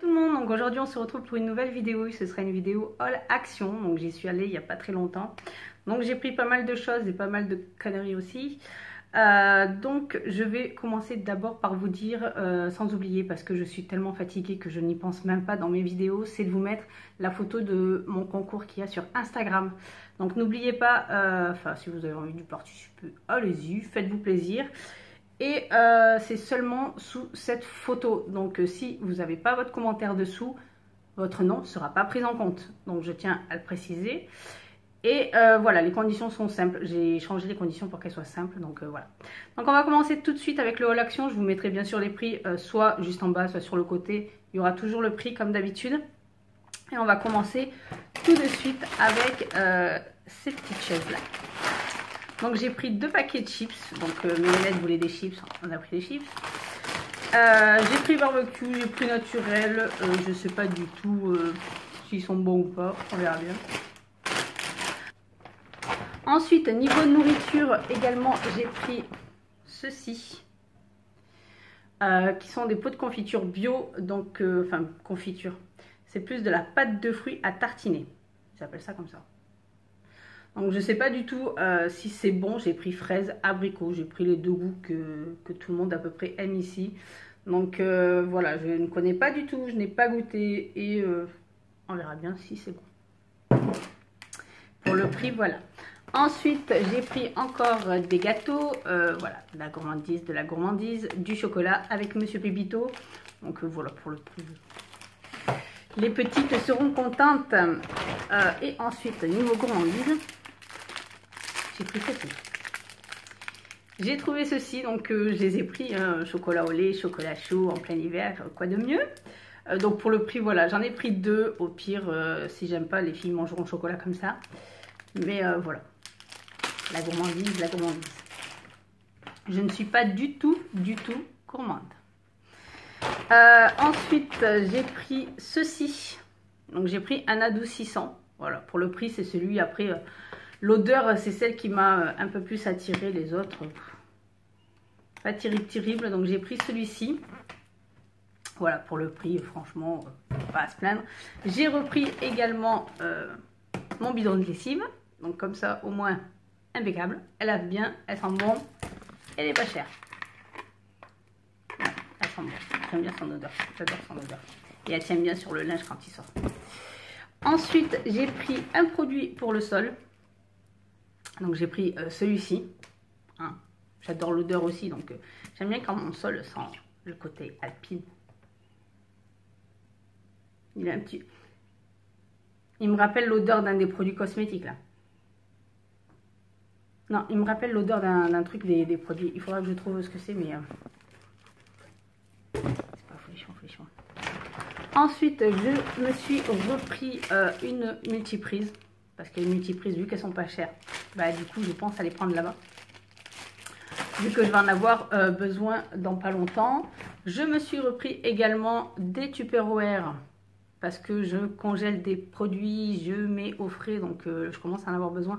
tout le monde, donc aujourd'hui on se retrouve pour une nouvelle vidéo, ce sera une vidéo haul action, donc j'y suis allée il n'y a pas très longtemps, donc j'ai pris pas mal de choses et pas mal de conneries aussi, donc je vais commencer d'abord par vous dire, sans oublier parce que je suis tellement fatiguée que je n'y pense même pas dans mes vidéos, c'est de vous mettre la photo de mon concours qu'il y a sur Instagram, donc n'oubliez pas, si vous avez envie de participer, allez-y, faites-vous plaisir. Et c'est seulement sous cette photo. Donc si vous n'avez pas votre commentaire dessous, votre nom ne sera pas pris en compte. Donc je tiens à le préciser. Et voilà, les conditions sont simples. J'ai changé les conditions pour qu'elles soient simples. Donc voilà. Donc on va commencer tout de suite avec le haul action. Je vous mettrai bien sûr les prix soit juste en bas, soit sur le côté. Il y aura toujours le prix comme d'habitude. Et on va commencer tout de suite avec ces petites chaises-là. Donc j'ai pris 2 paquets de chips, donc Mélinette voulait des chips, on a pris des chips. J'ai pris barbecue, j'ai pris naturel, je sais pas du tout s'ils sont bons ou pas, on verra bien. Ensuite, niveau nourriture également, j'ai pris ceci, qui sont des pots de confiture bio, donc enfin confiture, c'est plus de la pâte de fruits à tartiner, j'appelle ça comme ça. Donc je ne sais pas du tout si c'est bon, j'ai pris fraise, abricot, j'ai pris les deux goûts que tout le monde à peu près aime ici. Donc voilà, je ne connais pas du tout, je n'ai pas goûté et on verra bien si c'est bon. Pour le prix, voilà. Ensuite, j'ai pris encore des gâteaux, voilà, de la gourmandise, du chocolat avec Monsieur Pépito. Donc voilà pour le prix. Les petites seront contentes. Et ensuite, niveau gourmandise, j'ai pris ceci. J'ai trouvé ceci, donc je les ai pris, chocolat au lait, chocolat chaud en plein hiver, quoi de mieux. Donc pour le prix, voilà, j'en ai pris 2. Au pire, si j'aime pas, les filles mangeront le chocolat comme ça. Mais voilà, la gourmandise, la gourmandise. Je ne suis pas du tout gourmande. Ensuite, j'ai pris ceci. Donc j'ai pris un adoucissant. Voilà, pour le prix, c'est celui après... L'odeur, c'est celle qui m'a un peu plus attiré, les autres, pas terrible, donc j'ai pris celui-ci. Voilà, pour le prix, franchement, pas à se plaindre. J'ai repris également mon bidon de lessive, donc comme ça, au moins, impeccable. Elle lave bien, elle sent bon, elle n'est pas chère. Ouais, elle sent bon, j'aime bien son odeur, j'adore son odeur. Et elle tient bien sur le linge quand il sort. Ensuite, j'ai pris un produit pour le sol. Donc j'ai pris celui-ci, hein. J'adore l'odeur aussi, donc j'aime bien quand mon sol sent le côté alpine. Il est un petit... Il me rappelle l'odeur d'un des produits cosmétiques là. Non, il me rappelle l'odeur d'un truc des produits. Il faudra que je trouve ce que c'est, mais... c'est pas folichon. Ensuite, je me suis repris une multiprise. Parce que les multiprises, vu qu'elles sont pas chères, bah, du coup, je pense à les prendre là-bas. Vu que je vais en avoir besoin dans pas longtemps. Je me suis repris également des Tupperware. Parce que je congèle des produits, je mets au frais. Donc, je commence à en avoir besoin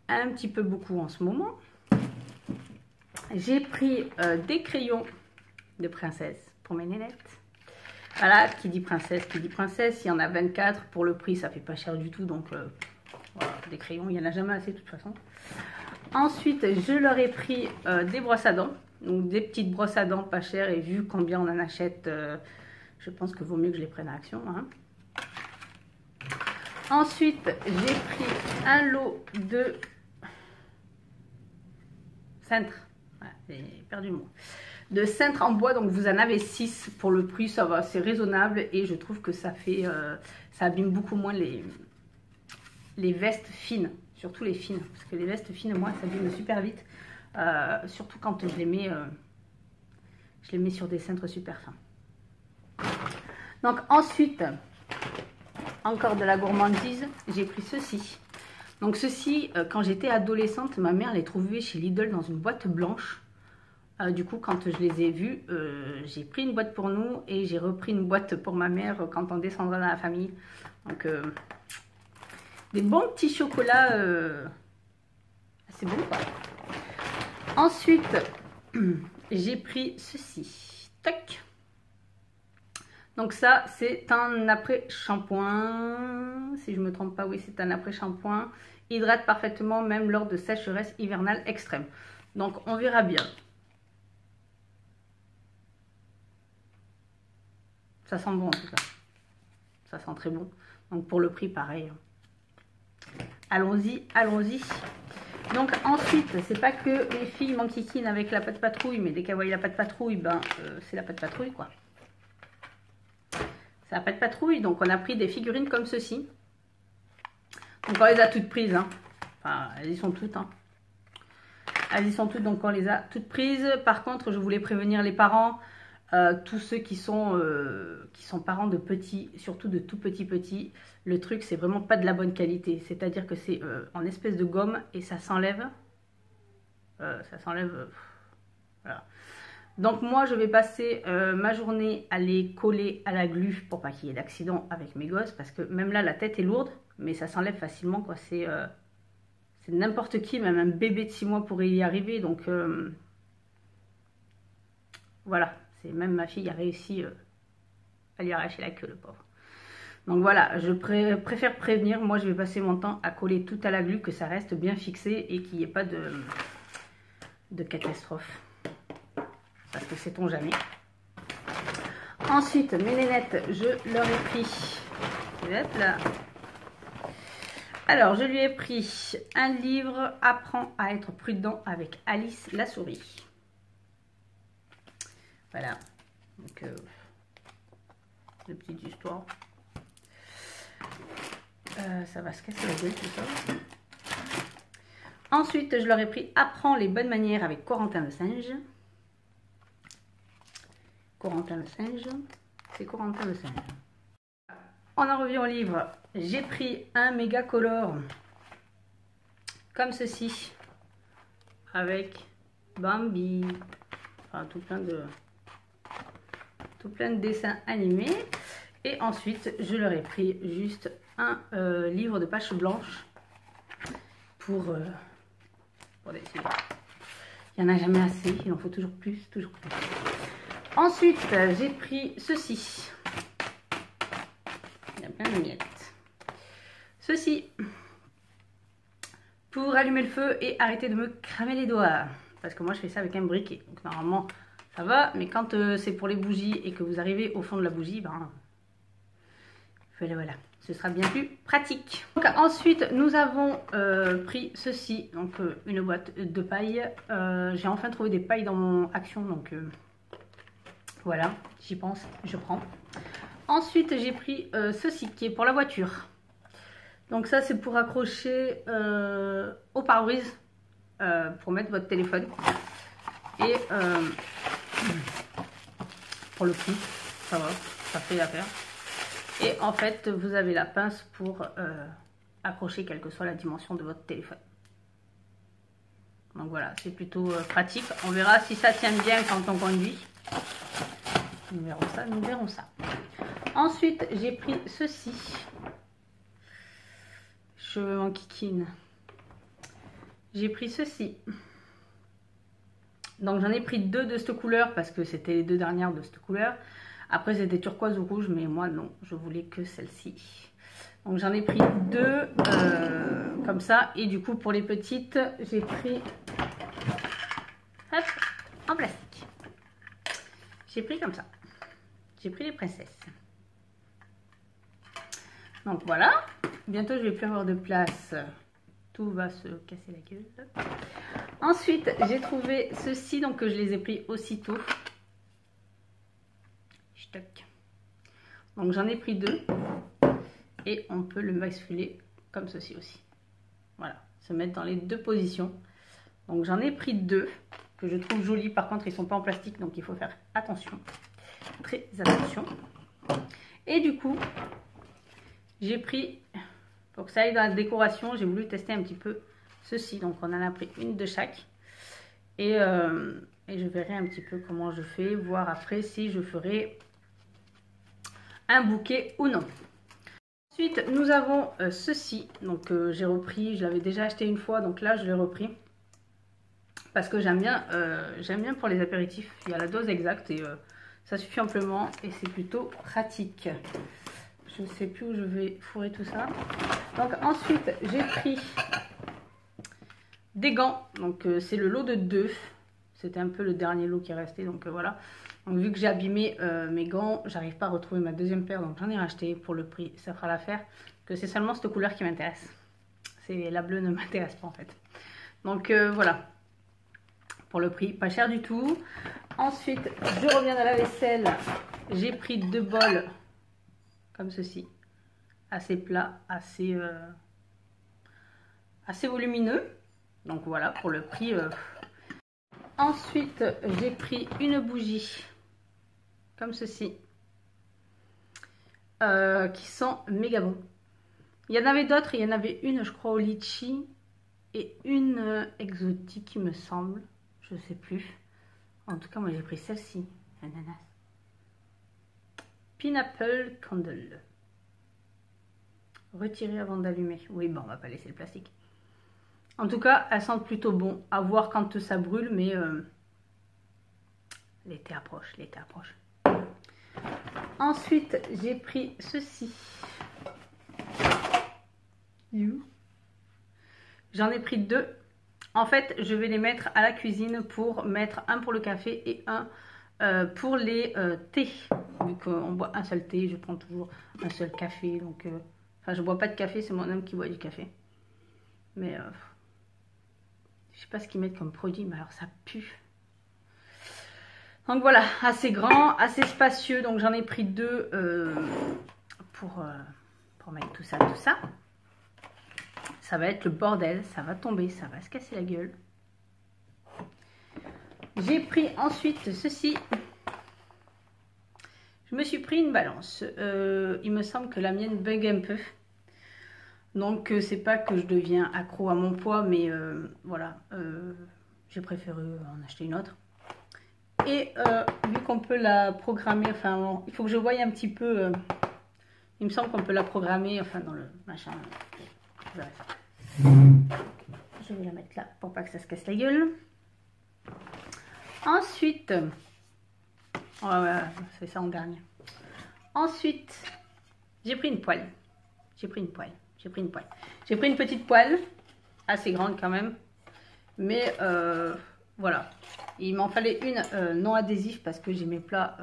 un petit peu beaucoup en ce moment. J'ai pris des crayons de princesse pour mes nénettes. Voilà, qui dit princesse, il y en a 24, pour le prix ça fait pas cher du tout, donc voilà, des crayons, il n'y en a jamais assez de toute façon. Ensuite, je leur ai pris des brosses à dents, donc des petites brosses à dents pas chères, et vu combien on en achète, je pense que vaut mieux que je les prenne à action. Hein. Ensuite, j'ai pris un lot de cintres, voilà, j'ai perdu le mot. De cintres en bois, donc vous en avez 6 pour le prix, ça va, c'est raisonnable et je trouve que ça fait, ça abîme beaucoup moins les vestes fines, surtout les fines, parce que les vestes fines, moi, ça abîme super vite, surtout quand je les mets sur des cintres super fins. Donc ensuite, encore de la gourmandise, j'ai pris ceci. Donc ceci, quand j'étais adolescente, ma mère les trouvait chez Lidl dans une boîte blanche. Du coup, quand je les ai vus, j'ai pris une boîte pour nous et j'ai repris une boîte pour ma mère quand on descendra dans la famille. Donc, des bons petits chocolats assez bons, quoi. Ensuite, j'ai pris ceci. Tac. Donc ça, c'est un après-shampoing. Si je ne me trompe pas, oui, c'est un après-shampoing. Hydrate parfaitement, même lors de sécheresse hivernale extrême. Donc, on verra bien. Ça sent bon, en tout cas. Ça sent très bon. Donc, pour le prix, pareil. Allons-y, allons-y. Donc, ensuite, c'est pas que les filles m'enquiquinent avec la pâte patrouille, mais dès qu'elles voient la pâte patrouille, ben, c'est la pâte patrouille, quoi. C'est la pâte patrouille, donc on a pris des figurines comme ceci. Donc on les a toutes prises, hein. Enfin, elles y sont toutes, hein. Elles y sont toutes, donc on les a toutes prises. Par contre, je voulais prévenir les parents, tous ceux qui sont parents de petits, surtout de tout petits. Le truc, c'est vraiment pas de la bonne qualité. C'est-à-dire que c'est en espèce de gomme et ça s'enlève. Voilà. Donc moi je vais passer ma journée à les coller à la glu pour pas qu'il y ait d'accident avec mes gosses, parce que même là la tête est lourde mais ça s'enlève facilement, quoi. C'est n'importe qui, même un bébé de 6 mois pourrait y arriver, donc voilà, c'est même ma fille a réussi à lui arracher la queue, le pauvre. Donc voilà, je préfère prévenir. Moi je vais passer mon temps à coller tout à la glu, que ça reste bien fixé et qu'il n'y ait pas de catastrophe. Parce que sait-on jamais. Ensuite, mes nénettes, je leur ai pris. Hop là. Alors, je lui ai pris un livre, Apprends à être prudent avec Alice la souris. Voilà. Donc, de petites histoires. Ça va se casser la gueule tout ça. Ensuite, je leur ai pris Apprends les bonnes manières avec Corentin le singe. Corentin le singe, c'est Corentin le singe. On en revient au livre. J'ai pris un méga color comme ceci avec Bambi, enfin tout plein de dessins animés. Et ensuite, je leur ai pris juste un livre de pages blanches pour dessiner. Il n'y en a jamais assez, il en faut toujours plus, toujours plus. Ensuite, j'ai pris ceci. Il y a plein de miettes. Ceci. Pour allumer le feu et arrêter de me cramer les doigts. Parce que moi, je fais ça avec un briquet. Donc, normalement, ça va. Mais quand c'est pour les bougies et que vous arrivez au fond de la bougie, ben, voilà. Ce sera bien plus pratique. Donc, ensuite, nous avons pris ceci. Donc, une boîte de paille. J'ai enfin trouvé des pailles dans mon Action. Donc, voilà, j'y pense, je prends. Ensuite, j'ai pris ceci qui est pour la voiture. Donc ça, c'est pour accrocher au pare-brise, pour mettre votre téléphone. Et pour le prix, ça va, ça fait l'affaire. Et en fait, vous avez la pince pour accrocher quelle que soit la dimension de votre téléphone. Donc voilà, c'est plutôt pratique. On verra si ça tient bien quand on conduit. Nous verrons ça, nous verrons ça. Ensuite, j'ai pris ceci. Je m'enquiquine. J'ai pris ceci. Donc j'en ai pris deux de cette couleur parce que c'était les deux dernières de cette couleur. Après c'était turquoise ou rouge, mais moi non, je voulais que celle-ci. Donc j'en ai pris deux comme ça. Et du coup pour les petites, j'ai pris hop, en plastique. J'ai pris comme ça. J'ai pris les princesses. Donc voilà. Bientôt je vais plus avoir de place. Tout va se casser la gueule. Ensuite j'ai trouvé ceci, donc je les ai pris aussitôt. Stock. Donc j'en ai pris deux. Et on peut le basculer comme ceci aussi. Voilà. Se mettre dans les deux positions. Donc j'en ai pris deux. Que je trouve jolis. Par contre ils sont pas en plastique. Donc il faut faire attention. Très attention. Et du coup, j'ai pris, pour que ça aille dans la décoration, j'ai voulu tester un petit peu ceci. Donc on en a pris une de chaque. Et je verrai un petit peu comment je fais, voir après si je ferai un bouquet ou non. Ensuite, nous avons ceci. Donc j'ai repris, je l'avais déjà acheté une fois, donc là je l'ai repris. Parce que j'aime bien pour les apéritifs, il y a la dose exacte et Ça suffit amplement et c'est plutôt pratique. Je ne sais plus où je vais fourrer tout ça. Donc ensuite, j'ai pris des gants. Donc c'est le lot de 2. C'était un peu le dernier lot qui est resté. Donc voilà. Donc vu que j'ai abîmé mes gants, j'arrive pas à retrouver ma deuxième paire. Donc j'en ai racheté pour le prix. Ça fera l'affaire. Que c'est seulement cette couleur qui m'intéresse. La bleue ne m'intéresse pas en fait. Donc voilà. Pour le prix, pas cher du tout. Ensuite, je reviens à la vaisselle. J'ai pris 2 bols comme ceci. Assez plat, assez volumineux. Donc voilà, pour le prix. Ensuite, j'ai pris une bougie comme ceci. Qui sent méga bon. Il y en avait d'autres. Il y en avait une, je crois, au litchi. Et une exotique, il me semble. Je sais plus. En tout cas, moi, j'ai pris celle-ci. Ananas. Pineapple Candle. Retirer avant d'allumer. Oui, bon, on va pas laisser le plastique. En tout cas, elles sentent plutôt bon. À voir quand ça brûle, mais l'été approche, l'été approche. Ensuite, j'ai pris ceci. J'en ai pris 2. En fait, je vais les mettre à la cuisine pour mettre un pour le café et un pour les thés. Vu qu'on boit un seul thé, je prends toujours un seul café. Donc, enfin, je bois pas de café, c'est mon homme qui boit du café. Mais je sais pas ce qu'ils mettent comme produit, mais alors ça pue. Donc voilà, assez grand, assez spacieux. Donc j'en ai pris 2 pour mettre tout ça, tout ça. Ça va être le bordel, ça va tomber, ça va se casser la gueule. J'ai pris ensuite ceci. Je me suis pris une balance. Il me semble que la mienne bug un peu. Donc c'est pas que je deviens accro à mon poids, mais voilà. J'ai préféré en acheter une autre. Et vu qu'on peut la programmer, enfin il faut que je voie un petit peu. Il me semble qu'on peut la programmer, enfin dans le machin. Je vais la mettre là pour pas que ça se casse la gueule. Ensuite, c'est ça en dernier. Ensuite, j'ai pris une poêle. J'ai pris une petite poêle, assez grande quand même. Mais voilà. Il m'en fallait une non adhésive parce que j'ai mes plats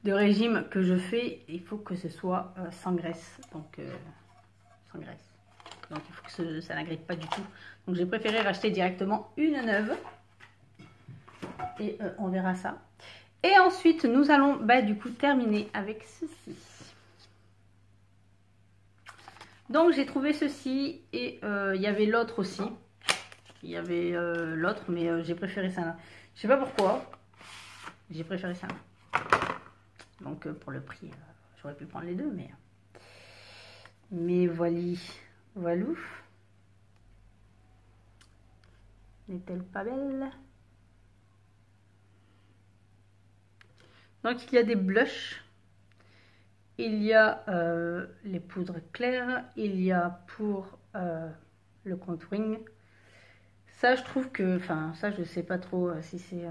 de régime que je fais. Il faut que ce soit sans graisse. Donc, sans graisse. Donc il faut que ça n'agrippe pas du tout. Donc j'ai préféré racheter directement une neuve. Et on verra ça. Et ensuite nous allons du coup terminer avec ceci. Donc j'ai trouvé ceci et il y avait l'autre aussi. Il y avait l'autre mais j'ai préféré ça là. Je sais pas pourquoi. J'ai préféré ça là. Donc pour le prix, j'aurais pu prendre les deux mais voilà. N'est-elle pas belle? Donc il y a des blushs, il y a les poudres claires, il y a pour le contouring. Ça je trouve que, enfin ça je sais pas trop si c'est...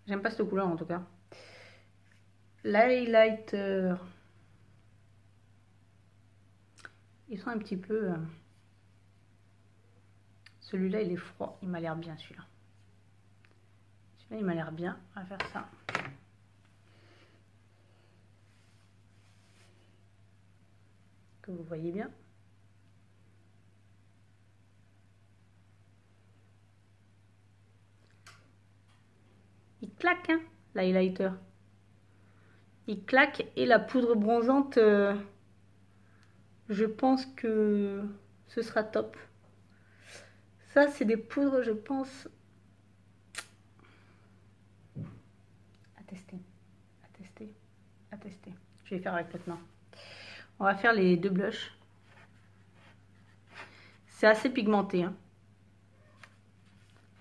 J'aime pas cette couleur en tout cas. L'highlighter. Ils sont un petit peu... Celui-là, il est froid. Il m'a l'air bien, celui-là. Celui-là, il m'a l'air bien. On va faire ça. Que vous voyez bien. Il claque, hein, l'highlighter. Il claque. Et la poudre bronzante, je pense que ce sera top. Ça, c'est des poudres, je pense... À tester. Je vais faire avec l'autre main. On va faire les 2 blushs. C'est assez pigmenté. Hein.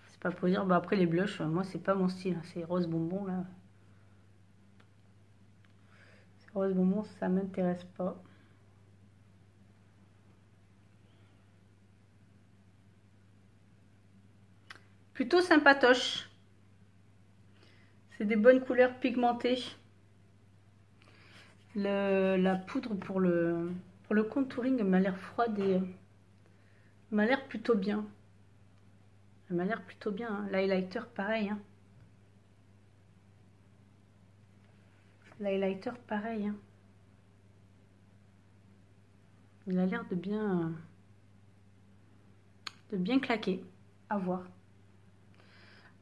C'est pas pour dire. Bah après les blushs, moi c'est pas mon style. Hein. C'est rose bonbon là. Rose bonbon, ça m'intéresse pas. Plutôt sympatoche. C'est des bonnes couleurs pigmentées. La poudre pour le contouring m'a l'air froide et m'a l'air plutôt bien. Elle m'a l'air plutôt bien. Hein. L'highlighter, pareil. Hein. L'highlighter, pareil. Hein. Il a l'air de bien claquer. À voir.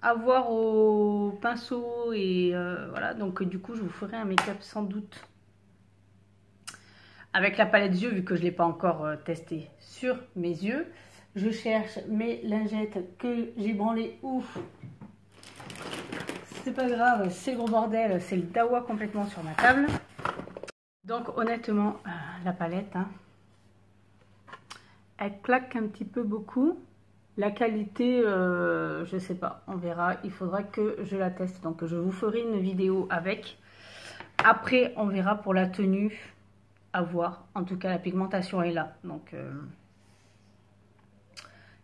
À voir au pinceau et voilà. Donc du coup, je vous ferai un make-up sans doute avec la palette yeux, vu que je ne l'ai pas encore testé sur mes yeux. Je cherche mes lingettes que j'ai branlées. Ouf, c'est pas grave, c'est le gros bordel, c'est le dawa complètement sur ma table. Donc honnêtement, la palette, hein, elle claque un petit peu beaucoup. La qualité, je sais pas, on verra. Il faudra que je la teste. Donc je vous ferai une vidéo avec. Après, on verra pour la tenue. À voir. En tout cas, la pigmentation est là. Donc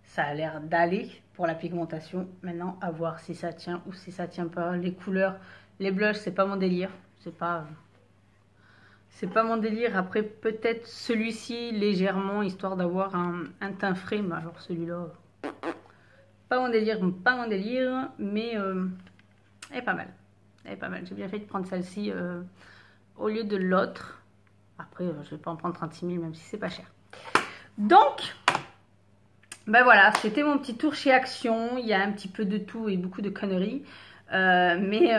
ça a l'air d'aller pour la pigmentation. Maintenant, à voir si ça tient ou si ça tient pas. Les couleurs, les blushs, c'est pas mon délire. C'est pas mon délire. Après, peut-être celui-ci légèrement, histoire d'avoir un teint frais. Mais alors celui-là, pas mon délire, mais elle est pas mal. Elle est pas mal. J'ai bien fait de prendre celle-ci au lieu de l'autre. Après, je vais pas en prendre 36 000, même si c'est pas cher. Donc, ben voilà, c'était mon petit tour chez Action. Il y a un petit peu de tout et beaucoup de conneries. Mais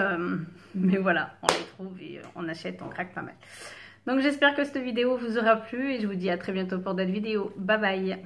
voilà, on les trouve et on achète, on craque pas mal. Donc, j'espère que cette vidéo vous aura plu et je vous dis à très bientôt pour d'autres vidéos. Bye bye!